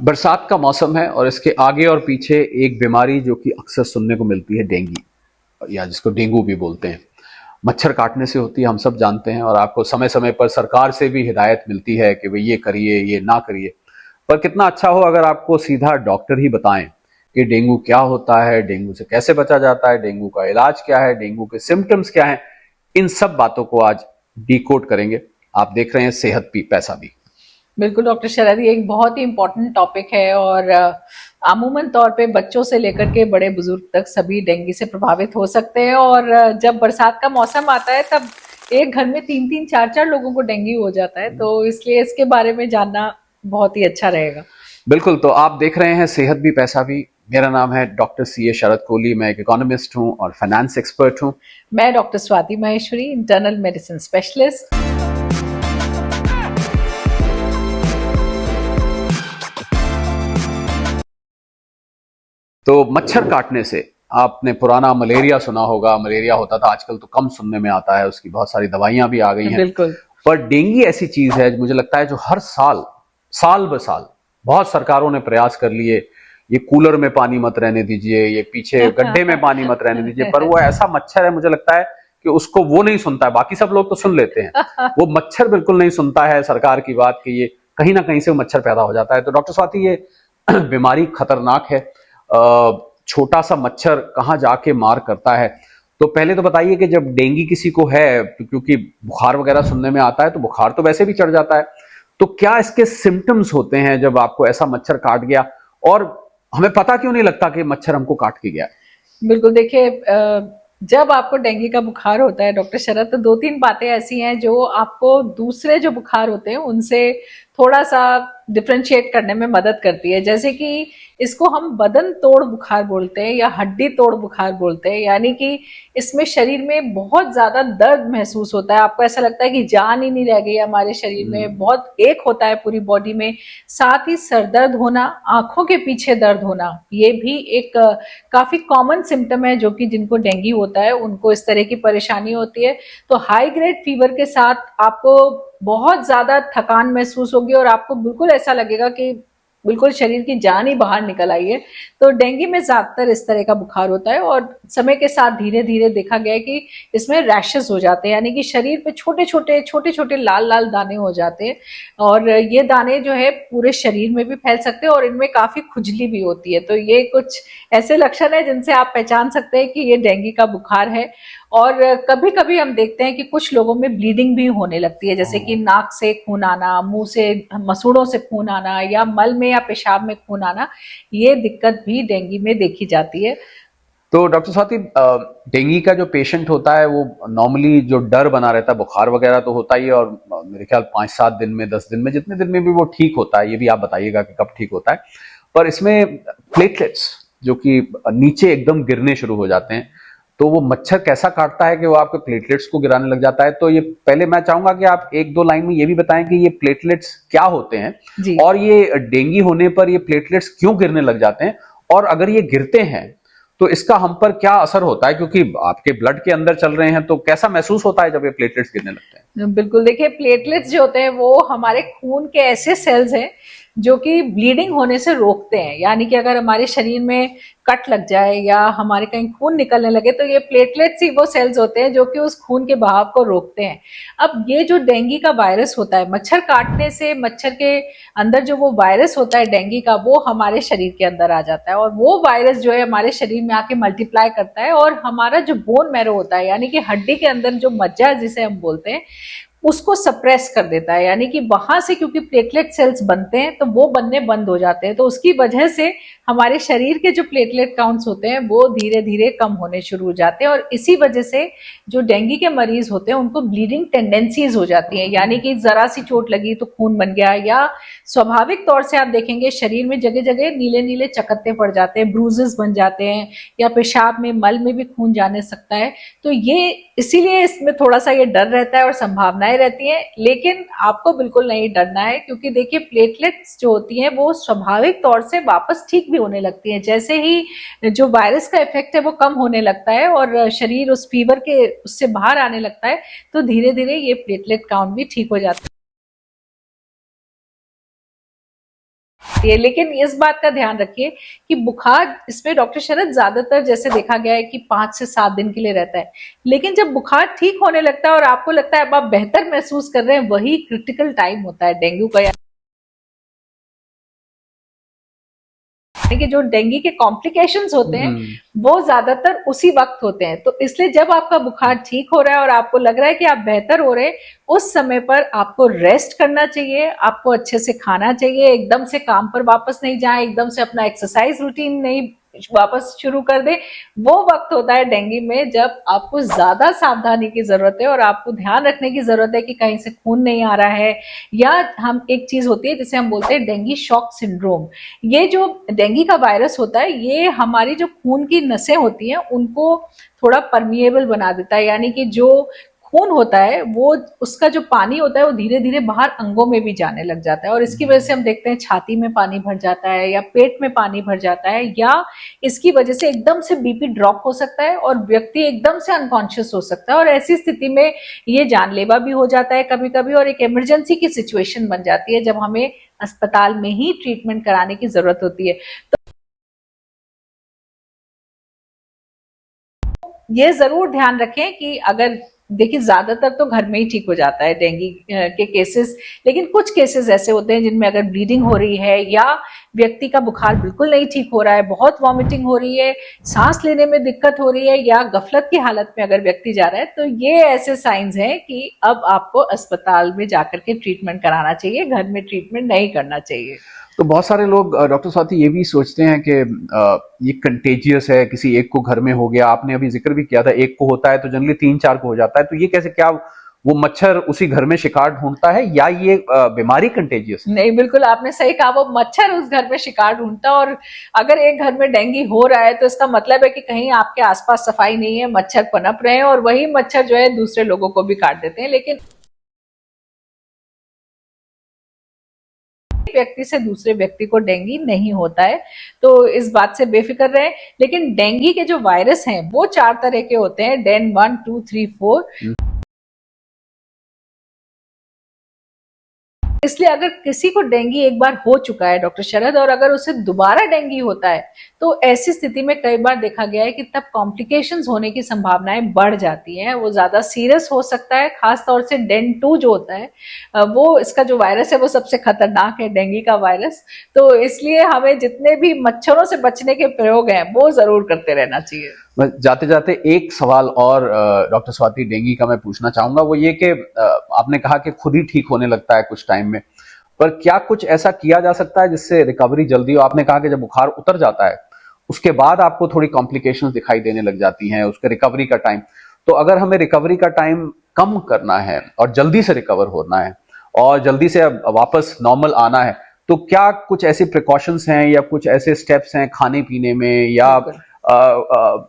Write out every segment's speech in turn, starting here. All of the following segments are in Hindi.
बरसात का मौसम है और इसके आगे और पीछे एक बीमारी जो कि अक्सर सुनने को मिलती है, डेंगू, या जिसको डेंगू भी बोलते हैं। मच्छर काटने से होती है, हम सब जानते हैं, और आपको समय समय पर सरकार से भी हिदायत मिलती है कि भाई ये करिए, ये ना करिए। पर कितना अच्छा हो अगर आपको सीधा डॉक्टर ही बताएं कि डेंगू क्या होता है, डेंगू से कैसे बचा जाता है, डेंगू का इलाज क्या है, डेंगू के सिम्टम्स क्या हैं। इन सब बातों को आज डिकोड करेंगे। आप देख रहे हैं सेहत भी पैसा भी। बिल्कुल डॉक्टर शरद, ये एक बहुत ही इम्पोर्टेंट टॉपिक है और अमूमन तौर पे बच्चों से लेकर के बड़े बुजुर्ग तक सभी डेंगू से प्रभावित हो सकते हैं। और जब बरसात का मौसम आता है तब एक घर में तीन तीन चार चार लोगों को डेंगू हो जाता है, तो इसलिए इसके बारे में जानना बहुत ही अच्छा रहेगा। बिल्कुल, तो आप देख रहे हैं सेहत भी पैसा भी। मेरा नाम है डॉक्टर सीए शरद कोहली। मैं एक इकोनॉमिस्ट हूं और फाइनेंस एक्सपर्ट हूं। मैं doctor Swati Maheshwari, internal medicine specialist. तो मच्छर काटने से आपने पुराना मलेरिया सुना होगा, मलेरिया होता था, आजकल तो कम सुनने में आता है, उसकी बहुत सारी दवाइयां भी आ गई हैं। बिल्कुल। पर डेंगू ऐसी चीज है मुझे लगता है जो हर साल, साल ब साल बहुत सरकारों ने प्रयास कर लिए। ये कूलर में पानी मत रहने दीजिए, ये पीछे गड्ढे में पानी मत रहने दीजिए, पर वो ऐसा मच्छर है मुझे लगता है कि उसको वो नहीं सुनता है। बाकी सब लोग तो सुन लेते हैं, वो मच्छर बिल्कुल नहीं सुनता है सरकार की बात कि ये कहीं ना कहीं से वो मच्छर पैदा हो जाता है। तो डॉक्टर स्वाति, ये बीमारी खतरनाक है। छोटा सा मच्छर कहाँ जाके मार करता है। तो पहले तो बताइए कि जब डेंगू किसी को है, तो क्योंकि बुखार वगैरह सुनने में आता है, तो बुखार तो वैसे भी चढ़ जाता है, तो क्या इसके सिम्टम्स होते हैं जब आपको ऐसा मच्छर काट गया, और हमें पता क्यों नहीं लगता कि मच्छर हमको काट के गया? बिल्कुल, देखिए, जब आपको डेंगू का बुखार होता है डॉक्टर शरद, तो दो तीन बातें ऐसी हैं जो आपको दूसरे जो बुखार होते हैं उनसे थोड़ा सा डिफ्रेंशिएट करने में मदद करती है। जैसे कि इसको हम बदन तोड़ बुखार बोलते हैं या हड्डी तोड़ बुखार बोलते हैं, यानी कि इसमें शरीर में बहुत ज्यादा दर्द महसूस होता है। आपको ऐसा लगता है कि जान ही नहीं रह गई हमारे शरीर में, बहुत एक होता है पूरी बॉडी में। साथ ही सरदर्द होना, आंखों के पीछे दर्द होना, ये भी एक काफी कॉमन सिम्टम है जो कि जिनको डेंगू होता है उनको इस तरह की परेशानी होती है। तो हाई ग्रेड फीवर के साथ आपको बहुत ज्यादा थकान महसूस होगी और आपको बिल्कुल ऐसा लगेगा कि बिल्कुल शरीर की जान ही बाहर निकल आई है। तो डेंगू में ज्यादातर इस तरह का बुखार होता है और समय के साथ धीरे धीरे देखा गया है कि इसमें रैशेस हो जाते हैं, यानी कि शरीर पे छोटे छोटे लाल लाल दाने हो जाते हैं। और ये दाने जो है पूरे शरीर में भी फैल सकते हैं और इनमें काफी खुजली भी होती है। तो ये कुछ ऐसे लक्षण है जिनसे आप पहचान सकते हैं कि ये डेंगू का बुखार है। और कभी कभी हम देखते हैं कि कुछ लोगों में ब्लीडिंग भी होने लगती है, जैसे कि नाक से खून आना, मुंह से, मसूड़ों से खून आना, या मल में या पेशाब में खून आना। ये दिक्कत भी डेंगू में देखी जाती है। तो डॉक्टर स्वाति, डेंगू का जो पेशेंट होता है वो नॉर्मली जो डर बना रहता है, बुखार वगैरह तो होता ही है, और मेरे ख्याल 5-7 दिन में, 10 दिन में, जितने दिन में भी वो ठीक होता है, ये भी आप बताइएगा कि कब ठीक होता है। पर इसमें प्लेटलेट्स जो कि नीचे एकदम गिरने शुरू हो जाते हैं, तो वो मच्छर कैसा काटता है कि वो आपके प्लेटलेट्स को गिराने लग जाता है। तो ये पहले मैं चाहूंगा कि आप 1-2 लाइन में ये भी बताएं कि ये प्लेटलेट्स क्या होते हैं, जी। और ये डेंगू होने पर ये प्लेटलेट्स क्यों गिरने लग जाते हैं, और अगर ये गिरते हैं तो इसका हम पर क्या असर होता है, क्योंकि आपके ब्लड के अंदर चल रहे हैं, तो कैसा महसूस होता है जब ये प्लेटलेट्स गिरने लगते हैं? बिल्कुल, देखिए, प्लेटलेट्स जो होते हैं वो हमारे खून के ऐसे सेल्स हैं जो कि ब्लीडिंग होने से रोकते हैं। यानी कि अगर हमारे शरीर में कट लग जाए या हमारे कहीं खून निकलने लगे तो ये प्लेटलेट्स ही वो सेल्स होते हैं जो कि उस खून के बहाव को रोकते हैं। अब ये जो डेंगू का वायरस होता है, मच्छर काटने से मच्छर के अंदर जो वो वायरस होता है डेंगू का, वो हमारे शरीर के अंदर आ जाता है और वो वायरस जो है हमारे शरीर में आके मल्टीप्लाई करता है और हमारा जो बोन मैरो होता है, यानी कि हड्डी के अंदर जो मज्जा जिसे हम बोलते हैं, उसको सप्रेस कर देता है। यानी कि वहां से क्योंकि प्लेटलेट सेल्स बनते हैं तो वो बनने बंद हो जाते हैं, तो उसकी वजह से हमारे शरीर के जो प्लेटलेट काउंट्स होते हैं वो धीरे धीरे कम होने शुरू हो जाते हैं और इसी वजह से जो डेंगू के मरीज होते हैं उनको ब्लीडिंग टेंडेंसीज हो जाती हैं। यानी कि जरा सी चोट लगी तो खून बन गया, या स्वाभाविक तौर से आप देखेंगे शरीर में जगह जगह नीले नीले चकत्ते पड़ जाते हैं, ब्रूजेस बन जाते हैं, या पेशाब में, मल में भी खून जाने सकता है। तो ये इसीलिए इसमें थोड़ा सा ये डर रहता है और संभावनाएं रहती हैं, लेकिन आपको बिल्कुल नहीं डरना है, क्योंकि देखिए प्लेटलेट्स जो होती हैं वो स्वाभाविक तौर से वापस ठीक भी होने लगती हैं। जैसे ही जो वायरस का इफेक्ट है वो कम होने लगता है और शरीर उस फीवर के उससे बाहर आने लगता है, तो धीरे धीरे ये प्लेटलेट काउंट भी ठीक हो जाता है। जाती है। लेकिन इस बात का ध्यान रखिए कि बुखार इसमें डॉक्टर शरद ज्यादातर जैसे देखा गया है कि 5 से 7 दिन के लिए रहता है, लेकिन जब बुखार ठीक होने लगता है और आपको लगता है अब आप बेहतर महसूस कर रहे हैं, वही क्रिटिकल टाइम होता है डेंगू का, कि जो डेंगू के कॉम्प्लिकेशंस होते हैं वो ज्यादातर उसी वक्त होते हैं। तो इसलिए जब आपका बुखार ठीक हो रहा है और आपको लग रहा है कि आप बेहतर हो रहे हैं, उस समय पर आपको रेस्ट करना चाहिए, आपको अच्छे से खाना चाहिए, एकदम से काम पर वापस नहीं जाए, एकदम से अपना एक्सरसाइज रूटीन नहीं वापस शुरू कर दे। वो वक्त होता है डेंगू में जब आपको ज्यादा सावधानी की जरूरत है और आपको ध्यान रखने की जरूरत है कि कहीं से खून नहीं आ रहा है, या हम एक चीज होती है जिसे हम बोलते हैं डेंगू शॉक सिंड्रोम। ये जो डेंगू का वायरस होता है ये हमारी जो खून की नसें होती हैं उनको थोड़ा परमिएबल बना देता है, यानी कि जो खून होता है वो उसका जो पानी होता है वो धीरे धीरे बाहर अंगों में भी जाने लग जाता है, और इसकी वजह से हम देखते हैं छाती में पानी भर जाता है या पेट में पानी भर जाता है, या इसकी वजह से एकदम से बीपी ड्रॉप हो सकता है और व्यक्ति एकदम से अनकॉन्शियस हो सकता है, और ऐसी स्थिति में ये जानलेवा भी हो जाता है कभी कभी, और एक इमरजेंसी की सिचुएशन बन जाती है जब हमें अस्पताल में ही ट्रीटमेंट कराने की जरूरत होती है। ये जरूर ध्यान रखें कि अगर देखिए ज्यादातर तो घर में ही ठीक हो जाता है डेंगू के केसेस, लेकिन कुछ केसेस ऐसे होते हैं जिनमें अगर ब्लीडिंग हो रही है या व्यक्ति का बुखार बिल्कुल नहीं ठीक हो रहा है, बहुत वॉमिटिंग हो रही है, सांस लेने में दिक्कत हो रही है, या गफलत की हालत में अगर व्यक्ति जा रहा है, तो ये ऐसे साइंस हैं कि अब आपको अस्पताल में जाकर के ट्रीटमेंट कराना चाहिए, घर में ट्रीटमेंट नहीं करना चाहिए। तो बहुत सारे लोग डॉक्टर स्वाति ये भी सोचते हैं कि ये कंटेजियस है, किसी एक को घर में हो गया, आपने अभी जिक्र भी किया था एक को होता है तो जनरली 3-4 को हो जाता है, तो ये कैसे, क्या वो मच्छर उसी घर में शिकार ढूंढता है या ये बीमारी कंटेजियस है? नहीं, बिल्कुल आपने सही कहा, वो मच्छर उस घर में शिकार ढूंढता है, और अगर एक घर में डेंगू हो रहा है तो इसका मतलब है कि कहीं आपके आसपास सफाई नहीं है, मच्छर पनप रहे हैं और वही मच्छर जो है दूसरे लोगों को भी काट देते हैं। लेकिन व्यक्ति से दूसरे व्यक्ति को डेंगू नहीं होता है, तो इस बात से बेफिक्र रहे। लेकिन डेंगू के जो वायरस हैं वो 4 तरह के होते हैं, डेन 1, 2, 3, 4। इसलिए अगर किसी को डेंगू एक बार हो चुका है डॉक्टर शरद, और अगर उसे दोबारा डेंगू होता है, तो ऐसी स्थिति में कई बार देखा गया है कि तब कॉम्प्लिकेशंस होने की संभावनाएं बढ़ जाती हैं, वो ज्यादा सीरियस हो सकता है। खास तौर से डेन 2 जो होता है वो इसका जो वायरस है वो सबसे खतरनाक है डेंगू का वायरस। तो इसलिए हमें जितने भी मच्छरों से बचने के प्रयोग हैं वो जरूर करते रहना चाहिए। जाते जाते एक सवाल और डॉक्टर स्वाति डेंगू का मैं पूछना चाहूंगा, वो ये कि आपने कहा कि खुद ही ठीक होने लगता है कुछ टाइम में, पर क्या कुछ ऐसा किया जा सकता है जिससे रिकवरी जल्दी हो? आपने कहा कि जब बुखार उतर जाता है उसके बाद आपको थोड़ी कॉम्प्लिकेशंस दिखाई देने लग जाती हैं, उसके रिकवरी का टाइम, तो अगर हमें रिकवरी का टाइम कम करना है और जल्दी से रिकवर होना है और जल्दी से वापस नॉर्मल आना है, तो क्या कुछ ऐसे प्रिकॉशंस हैं या कुछ ऐसे स्टेप्स हैं खाने पीने में या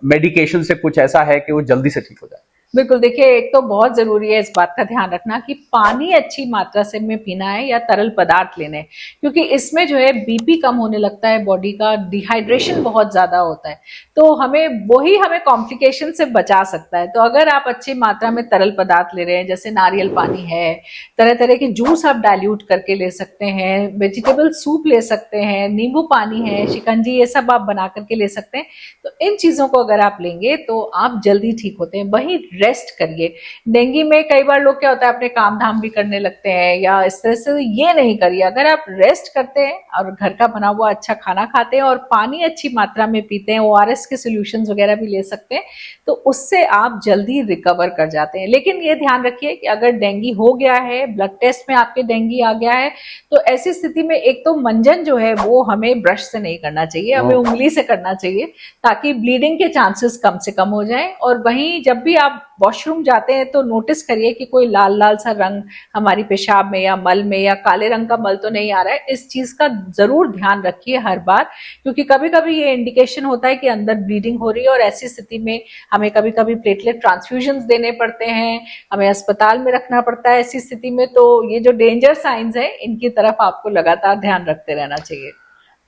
मेडिकेशन से कुछ ऐसा है कि वो जल्दी से ठीक हो जाए? बिल्कुल, देखिए एक तो बहुत जरूरी है इस बात का ध्यान रखना कि पानी अच्छी मात्रा से में पीना है या तरल पदार्थ लेने, क्योंकि इसमें जो है बीपी कम होने लगता है, बॉडी का डिहाइड्रेशन बहुत ज्यादा होता है, तो हमें कॉम्प्लिकेशन से बचा सकता है। तो अगर आप अच्छी मात्रा में तरल पदार्थ ले रहे हैं, जैसे नारियल पानी है, तरह तरह के जूस आप डाइल्यूट करके ले सकते हैं, वेजिटेबल सूप ले सकते हैं, नींबू पानी है, शिकंजी, ये सब आप बना करके ले सकते हैं। तो इन चीजों को अगर आप लेंगे तो आप जल्दी ठीक होते हैं। वहीं रेस्ट करिए। डेंगू में कई बार लोग क्या होता है अपने काम धाम भी करने लगते हैं या इस तरह से, ये नहीं करिए। अगर आप रेस्ट करते हैं और घर का बना हुआ अच्छा खाना खाते हैं और पानी अच्छी मात्रा में पीते हैं, ORS के सॉल्यूशंस वगैरह भी ले सकते हैं, तो उससे आप जल्दी रिकवर कर जाते हैं। लेकिन ये ध्यान रखिए कि अगर डेंगू हो गया है, ब्लड टेस्ट में आपके डेंगू आ गया है, तो ऐसी स्थिति में एक तो मंजन जो है वो हमें ब्रश से नहीं करना चाहिए, हमें उंगली से करना चाहिए, ताकि ब्लीडिंग के चांसेस कम से कम हो जाएं। और वहीं जब भी आप वॉशरूम जाते हैं तो नोटिस करिए कि कोई लाल लाल सा रंग हमारी पेशाब में या मल में या काले रंग का मल तो नहीं आ रहा है। इस चीज का जरूर ध्यान रखिए हर बार, क्योंकि कभी कभी ये इंडिकेशन होता है कि अंदर ब्लीडिंग हो रही है और ऐसी स्थिति में हमें कभी कभी प्लेटलेट ट्रांसफ्यूजन देने पड़ते हैं, हमें अस्पताल में रखना पड़ता है ऐसी स्थिति में। तो ये जो डेंजर साइंस है इनकी तरफ आपको लगातार ध्यान रखते रहना चाहिए।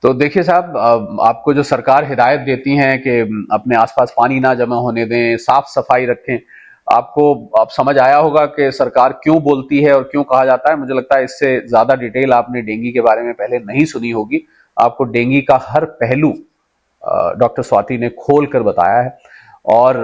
तो देखिए साहब, आपको जो सरकार हिदायत देती है कि अपने आसपास पानी ना जमा होने दें, साफ सफाई रखें, आपको अब समझ आया होगा कि सरकार क्यों बोलती है और क्यों कहा जाता है। मुझे लगता है इससे ज्यादा डिटेल आपने डेंगू के बारे में पहले नहीं सुनी होगी। आपको डेंगू का हर पहलू डॉक्टर स्वाति ने खोल कर बताया है। और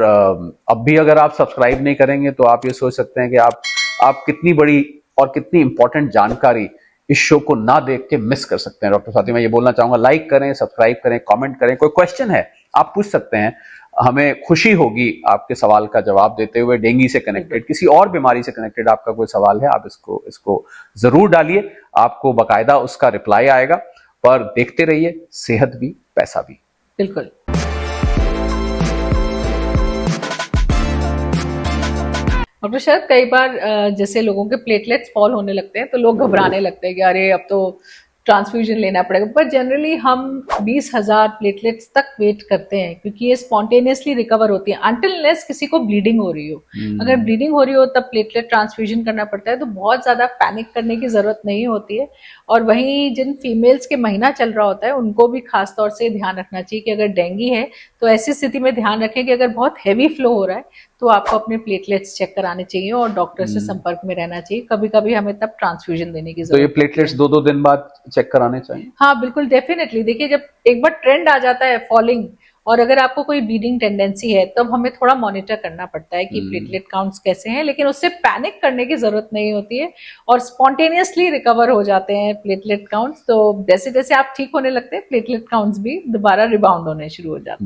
अब भी अगर आप सब्सक्राइब नहीं करेंगे तो आप ये सोच सकते हैं कि आप कितनी बड़ी और कितनी इंपॉर्टेंट जानकारी इस शो को ना देख के मिस कर सकते हैं। डॉक्टर स्वाति, मैं ये बोलना चाहूंगा, लाइक करें, सब्सक्राइब करें, कमेंट करें। कोई क्वेश्चन है आप पूछ सकते हैं, हमें खुशी होगी आपके सवाल का जवाब देते हुए। डेंगू से कनेक्टेड, किसी और बीमारी से कनेक्टेड आपका कोई सवाल है, आप इसको जरूर डालिए, आपको बकायदा उसका रिप्लाई आएगा। पर देखते रहिए सेहत भी पैसा भी। बिल्कुल। डॉक्टर शरद, कई बार जैसे लोगों के प्लेटलेट्स फॉल होने लगते हैं तो लोग घबराने लगते हैं कि अरे अब तो ट्रांसफ्यूजन लेना पड़ेगा, पर जनरली हम 20,000 प्लेटलेट्स तक वेट करते हैं क्योंकि ये स्पॉन्टेनियसली रिकवर होती है अनटिल अनलेस किसी को ब्लीडिंग हो रही हो। अगर ब्लीडिंग हो रही हो तब प्लेटलेट ट्रांसफ्यूजन करना पड़ता है, तो बहुत ज्यादा पैनिक करने की जरूरत नहीं होती है। और वहीं जिन फीमेल्स के महीना चल रहा होता है उनको भी खास तौर से ध्यान रखना चाहिए कि अगर डेंगू है तो ऐसी स्थिति में ध्यान रखें कि अगर बहुत हैवी फ्लो हो रहा है तो आपको अपने प्लेटलेट्स चेक कराने चाहिए और डॉक्टर से संपर्क में रहना चाहिए। कभी कभी हमें तब ट्रांसफ्यूजन देने की तो ये जरूरत प्लेटलेट्स 2-2 दिन बाद चेक कराने चाहिए? हाँ बिल्कुल, डेफिनेटली। देखिए, जब एक बार ट्रेंड आ जाता है फॉलिंग और अगर आपको कोई ब्लीडिंग टेंडेंसी है तब हमें थोड़ा मॉनिटर करना पड़ता है कि प्लेटलेट काउंट्स कैसे हैं, लेकिन उससे पैनिक करने की जरूरत नहीं होती है और स्पॉन्टेनियसली रिकवर हो जाते हैं प्लेटलेट काउंट्स। तो जैसे जैसे आप ठीक होने लगते हैं प्लेटलेट काउंट्स भी दोबारा रिबाउंड होने शुरू हो जाते हैं।